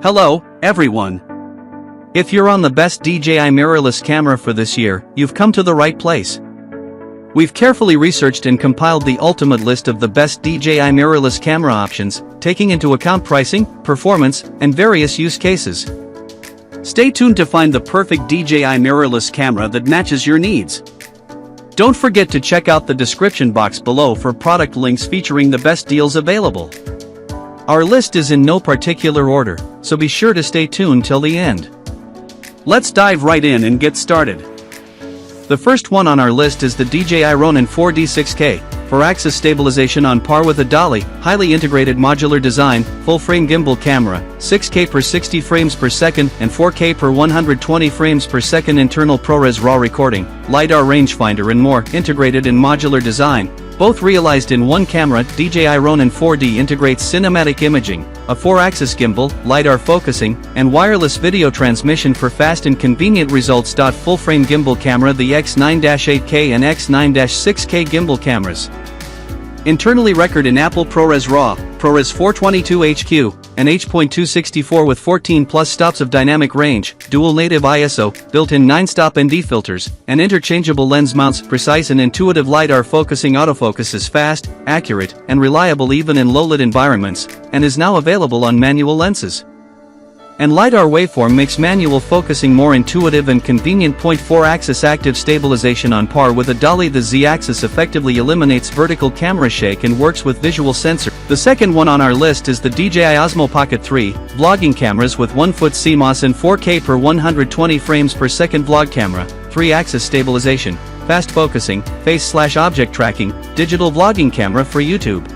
Hello, everyone. If you're on the best DJI mirrorless camera for this year, you've come to the right place. We've carefully researched and compiled the ultimate list of the best DJI mirrorless camera options, taking into account pricing, performance, and various use cases. Stay tuned to find the perfect DJI mirrorless camera that matches your needs. Don't forget to check out the description box below for product links featuring the best deals available. Our list is in no particular order, so be sure to stay tuned till the end. Let's dive right in and get started. The first one on our list is the DJI Ronin 4D 6K, for axis stabilization on par with a dolly, highly integrated modular design, full-frame gimbal camera, 6K per 60 frames per second and 4K per 120 frames per second internal ProRes RAW recording, LiDAR rangefinder and more, integrated in modular design, both realized in one camera. DJI Ronin 4D integrates cinematic imaging, a 4-axis gimbal, LiDAR focusing, and wireless video transmission for fast and convenient results. Full-frame gimbal camera. The X9-8K and X9-6K gimbal cameras internally record in Apple ProRes RAW, ProRes 422HQ, and H.264 with 14+ stops of dynamic range, dual native ISO, built-in 9-stop ND filters, and interchangeable lens mounts. Precise and intuitive LiDAR focusing. Autofocus is fast, accurate, and reliable even in low-lit environments, and is now available on manual lenses. And LiDAR waveform makes manual focusing more intuitive and convenient. 4-axis active stabilization on par with a dolly. The Z-axis effectively eliminates vertical camera shake and works with visual sensor. The second one on our list is the DJI Osmo Pocket 3, vlogging cameras with 1-foot CMOS and 4K per 120 frames per second vlog camera, 3-axis stabilization, fast focusing, face/object tracking, digital vlogging camera for YouTube.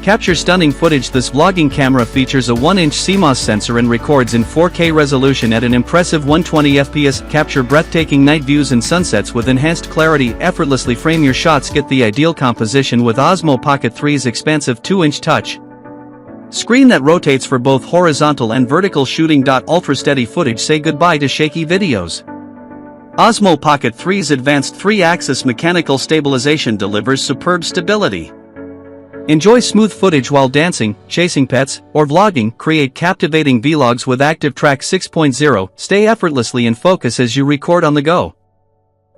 Capture stunning footage. This vlogging camera features a 1-inch CMOS sensor and records in 4K resolution at an impressive 120 FPS. Capture breathtaking night views and sunsets with enhanced clarity. Effortlessly frame your shots. Get the ideal composition with Osmo Pocket 3's expansive 2-inch touch screen that rotates for both horizontal and vertical shooting. Ultra steady footage. Say goodbye to shaky videos. Osmo Pocket 3's advanced 3-axis mechanical stabilization delivers superb stability. Enjoy smooth footage while dancing, chasing pets, or vlogging. Create captivating vlogs with Active Track 6.0. Stay effortlessly in focus as you record on the go.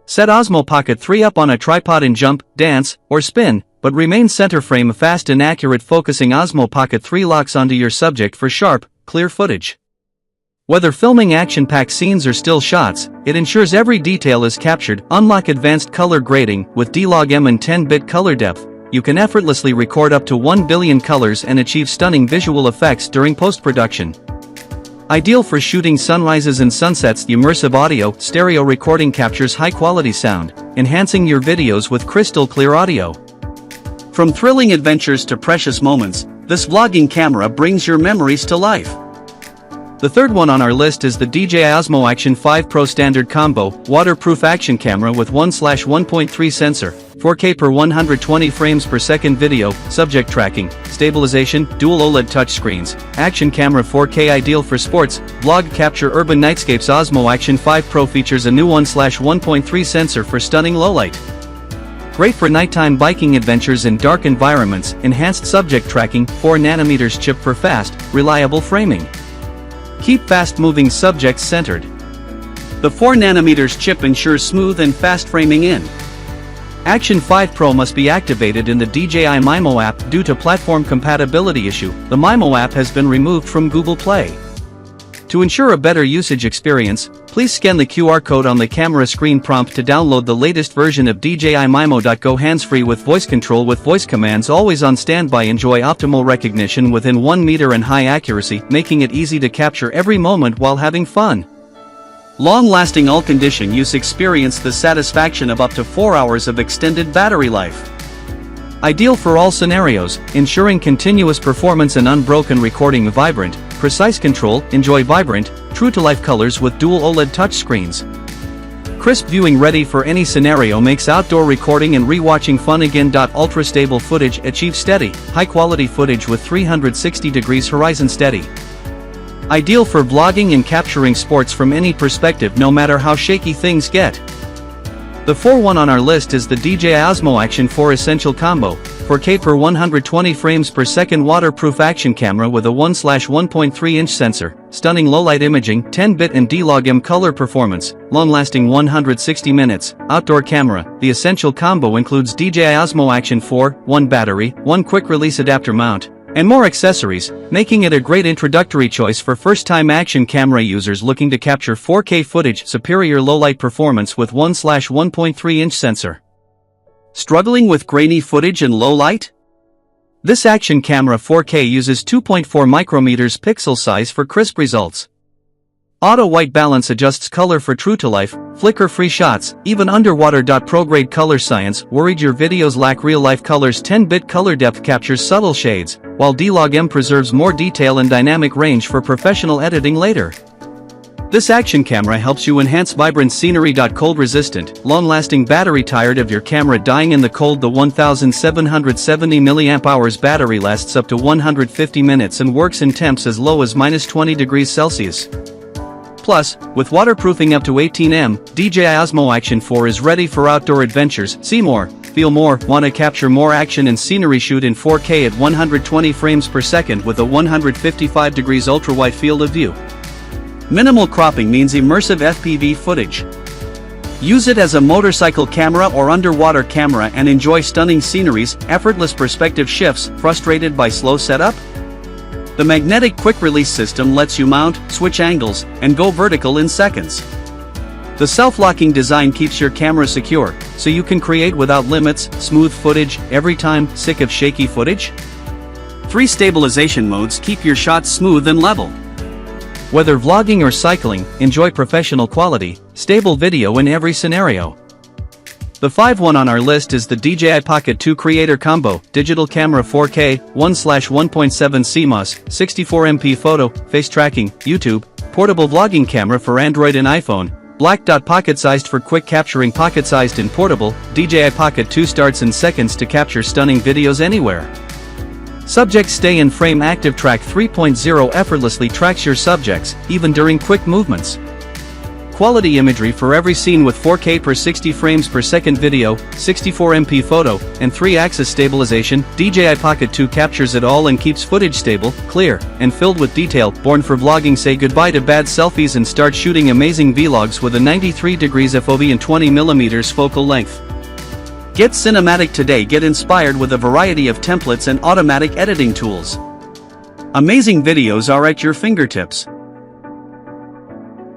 Set Osmo Pocket 3 up on a tripod and jump, dance, or spin, but remain center frame. Fast and accurate focusing. Osmo Pocket 3 locks onto your subject for sharp, clear footage. Whether filming action-packed scenes or still shots, it ensures every detail is captured. Unlock advanced color grading. With D-Log-M and 10-bit color depth, you can effortlessly record up to 1 billion colors and achieve stunning visual effects during post-production. Ideal for shooting sunrises and sunsets. The immersive audio stereo recording captures high-quality sound, enhancing your videos with crystal-clear audio. From thrilling adventures to precious moments, this vlogging camera brings your memories to life. The third one on our list is the DJI Osmo Action 5 Pro Standard Combo, waterproof action camera with 1/1.3 sensor, 4K per 120 frames per second video, subject tracking, stabilization, dual OLED touchscreens, action camera 4K. Ideal for sports, vlog capture, urban nightscapes. Osmo Action 5 Pro features a new 1/1.3 sensor for stunning lowlight. Great for nighttime biking adventures in dark environments. Enhanced subject tracking, 4nm chip for fast, reliable framing. Keep fast-moving subjects centered. The 4nm chip ensures smooth and fast framing in. Action 5 Pro must be activated in the DJI Mimo app due to platform compatibility issue. The Mimo app has been removed from Google Play. To ensure a better usage experience, please scan the QR code on the camera screen prompt to download the latest version of DJI Mimo. Go hands-free with voice control with voice commands. Always on standby. Enjoy optimal recognition within 1 meter and high accuracy, making it easy to capture every moment while having fun. Long-lasting all-condition use. Experience the satisfaction of up to 4 hours of extended battery life. Ideal for all scenarios, ensuring continuous performance and unbroken recording. Vibrant, precise control. Enjoy vibrant, true-to-life colors with dual OLED touchscreens. Crisp viewing. Ready for any scenario. Makes outdoor recording and rewatching fun again. Ultra-stable footage. Achieve steady, high-quality footage with 360 degrees horizon steady. Ideal for vlogging and capturing sports from any perspective, no matter how shaky things get. The 4th one on our list is the DJI Osmo Action 4 Essential Combo, 4K per 120 frames per second waterproof action camera with a 1/1.3-inch sensor, stunning low-light imaging, 10-bit and D-Log-M color performance, long-lasting 160 minutes, outdoor camera. The essential combo includes DJI Osmo Action 4, 1 battery, 1 quick-release adapter mount, and more accessories, making it a great introductory choice for first-time action camera users looking to capture 4K footage, superior low-light performance with 1/1.3-inch sensor. Struggling with grainy footage and low light? This action camera 4K uses 2.4 micrometers pixel size for crisp results. Auto white balance adjusts color for true-to-life, flicker-free shots. Even underwater. Pro-grade color science worried your videos lack real-life colors. 10-bit color depth captures subtle shades, while D-Log-M preserves more detail and dynamic range for professional editing later. This action camera helps you enhance vibrant scenery. Cold resistant, long-lasting battery. Tired of your camera dying in the cold? The 1770 mAh battery lasts up to 150 minutes and works in temps as low as -20 degrees Celsius. Plus, with waterproofing up to 18 m, DJI Osmo Action 4 is ready for outdoor adventures. See more, feel more, want to capture more action and scenery? Shoot in 4K at 120 frames per second with a 155 degrees ultra-wide field of view. Minimal cropping means immersive FPV footage. Use it as a motorcycle camera or underwater camera and enjoy stunning sceneries, effortless perspective shifts. Frustrated by slow setup? The magnetic quick-release system lets you mount, switch angles, and go vertical in seconds. The self-locking design keeps your camera secure, so you can create without limits, smooth footage, every time. Sick of shaky footage? 3 stabilization modes keep your shots smooth and level. Whether vlogging or cycling, enjoy professional quality, stable video in every scenario. The 5th on our list is the DJI Pocket 2 Creator Combo, digital camera 4K, 1/1.7 CMOS, 64MP photo, face tracking, YouTube, portable vlogging camera for Android and iPhone, black. Pocket-sized for quick capturing. Pocket-sized and portable, DJI Pocket 2 starts in seconds to capture stunning videos anywhere. Subject stay in frame. Active Track 3.0 effortlessly tracks your subjects, even during quick movements. Quality imagery for every scene with 4K per 60 frames per second video, 64MP photo, and 3-axis stabilization. DJI Pocket 2 captures it all and keeps footage stable, clear, and filled with detail. Born for vlogging. Say goodbye to bad selfies and start shooting amazing vlogs with a 93 degrees FOV and 20mm focal length. Get cinematic today. Get inspired with a variety of templates and automatic editing tools. Amazing videos are at your fingertips.